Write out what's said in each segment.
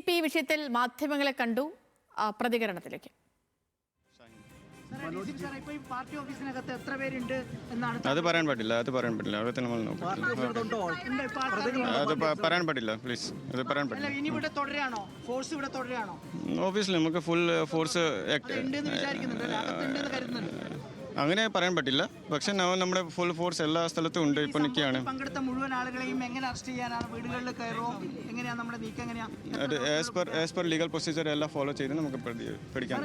T വിഷയത്തിൽ മാധ്യമങ്ങളെ കണ്ടു. പ്രതികരണത്തിലേക്ക്. അത് പറയാൻ പറ്റില്ല, അകത്ത് നമ്മൾ നോക്കാം. അത് പറയാൻ പറ്റില്ല, പ്ലീസ്. അത് പറയാൻ പറ്റില്ല. ഓബിയസ്ലി നമുക്ക് ഫുൾ ഫോഴ്സ് അങ്ങനെ പറയാൻ പറ്റില്ല. പക്ഷെ നമ്മുടെ ഫുൾ ഫോഴ്സ് എല്ലാ സ്ഥലത്തും ഉണ്ട്. ഇപ്പോൾ നിൽക്കുകയാണ്. മുഴുവൻ ആളുകളെയും എങ്ങനെ അറസ്റ്റ് ചെയ്യാനാണ്? വീടുകളിൽ കയറോ? എങ്ങനെയാണ് നമ്മുടെ നീക്കം? അത് ആസ് പെർ ലീഗൽ പ്രൊസീജിയർ എല്ലാം ഫോളോ ചെയ്ത് നമുക്ക് പിടിക്കാൻ.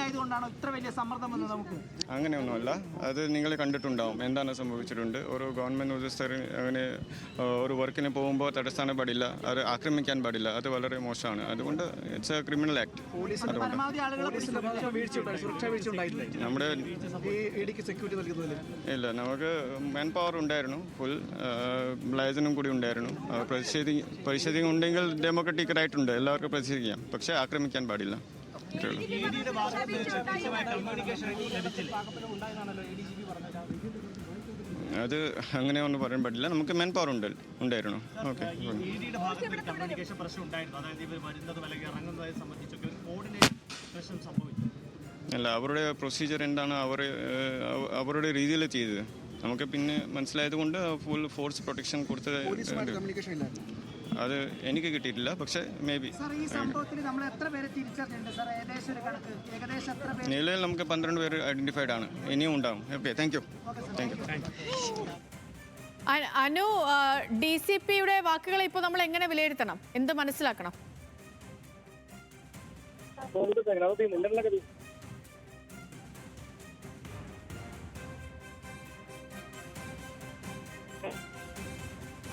ആയതുകൊണ്ടാണോ ഇത്ര വലിയ സമ്മർദ്ദം വന്നത്? നമുക്ക് അങ്ങനെയൊന്നുമല്ല. അത് നിങ്ങൾ കണ്ടിട്ടുണ്ടാവും എന്താണ് സംഭവിച്ചിട്ടുണ്ട്. ഓരോ ഗവൺമെൻറ് ഉദ്യോഗസ്ഥർ അങ്ങനെ ഒരു വർക്കിന് പോകുമ്പോൾ തടസ്സാൻ പാടില്ല, അത് ആക്രമിക്കാൻ പാടില്ല. അത് വളരെ മോശമാണ്. അതുകൊണ്ട് ഇറ്റ്സ് എ ക്രിമിനൽ ആക്ട്. നമ്മുടെ ഇല്ല, നമുക്ക് മാൻ പവർ ഉണ്ടായിരുന്നു, ഫുൾ ബ്ലേസനും കൂടി ഉണ്ടായിരുന്നു. പരിശോധിക്കുക ഉണ്ടെങ്കിൽ ഡെമോക്രാറ്റിക് റൈറ്റ് ഉണ്ട്, എല്ലാവർക്കും പ്രതിഷേധിക്കാം. പക്ഷേ ആക്രമിക്കാൻ പാടില്ല. അത് അങ്ങനെ ഒന്നും പറയാൻ പറ്റില്ല. നമുക്ക് മാൻ പവർ ഉണ്ടായിരുന്നു. ഓക്കെ. അല്ല, അവരുടെ പ്രൊസീജിയർ എന്താണ്, അവരുടെ രീതിയിൽ ചെയ്തത് നമുക്ക് പിന്നെ മനസ്സിലായത് കൊണ്ട് ഫുൾ ഫോഴ്സ് പ്രൊട്ടക്ഷൻ കൊടുത്തത്. അത് എനിക്ക് കിട്ടിയിട്ടില്ല, പക്ഷേ മേ ബി നിലവിൽ നമുക്ക് 12 പേര് ഐഡന്റിഫൈഡ് ആണ്. ഇനിയും ഉണ്ടാവും. Okay, thank you. അനു, DCPയുടെ വാക്കുകളെ ഇപ്പോൾ നമ്മൾ എങ്ങനെ വിലയിരുത്തണം? എന്ത് മനസ്സിലാക്കണം?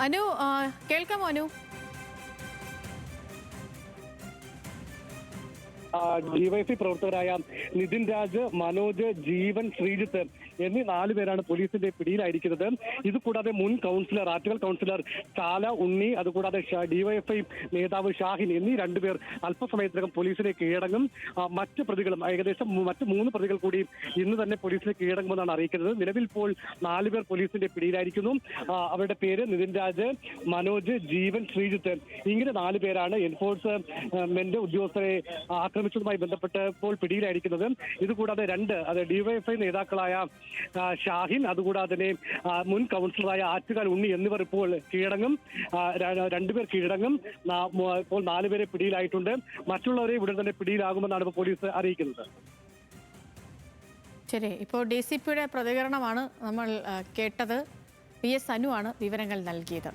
അനു, കേൾക്കാമോ? അനു, ഡിവൈഎഫ്ഐ പ്രവർത്തകരായ നിതിൻ രാജ്, മനോജ്, ജീവൻ, ശ്രീജിത്ത് എന്നീ 4 പേരാണ് പോലീസിന്റെ പിടിയിലായിരിക്കുന്നത്. ഇതുകൂടാതെ മുൻ കൗൺസിലർ, ആറ്റുകാൽ കൗൺസിലർ ചാല ഉണ്ണി, അതുകൂടാതെ ഡിവൈഎഫ്ഐ നേതാവ് ഷാഹിൻ എന്നീ 2 പേർ അല്പസമയത്തിനകം പോലീസിനെ കീഴടങ്ങും. മറ്റ് പ്രതികളും ഏകദേശം മറ്റ് 3 പ്രതികൾ കൂടി ഇന്ന് തന്നെ പോലീസിനെ കീഴടങ്ങുമെന്നാണ് അറിയിക്കുന്നത്. നിലവിൽ ഇപ്പോൾ 4 പേർ പോലീസിന്റെ പിടിയിലായിരിക്കുന്നു. അവരുടെ പേര് നിതിൻ രാജ്, മനോജ്, ജീവൻ, ശ്രീജിത്ത്. ഇങ്ങനെ 4 പേരാണ് എൻഫോഴ്സ്മെന്റ് ഉദ്യോഗസ്ഥരെ ആക്രമിച്ചതുമായി ബന്ധപ്പെട്ട് ഇപ്പോൾ പിടിയിലായിരിക്കുന്നത്. ഇതുകൂടാതെ 2 ഡിവൈഎഫ്ഐ നേതാക്കളായ ഷാഹിൻ, അതുകൂടാതെ തന്നെ മുൻ കൗൺസിലറായ ആറ്റുകാൽ ഉണ്ണി എന്നിവർ ഇപ്പോൾ കീഴടങ്ങും. 2 പേർ കീഴടങ്ങും. ഇപ്പോൾ 4 പേരെ പിടിയിലായിട്ടുണ്ട്. മറ്റുള്ളവരെ ഉടൻ തന്നെ പിടിയിലാകുമെന്നാണ് ഇപ്പോൾ പോലീസ് അറിയിക്കുന്നത്. ശരി, ഇപ്പോൾ DCPയുടെ പ്രതികരണമാണ് നമ്മൾ കേട്ടത്. PS അനു ആണ് വിവരങ്ങൾ നൽകിയത്.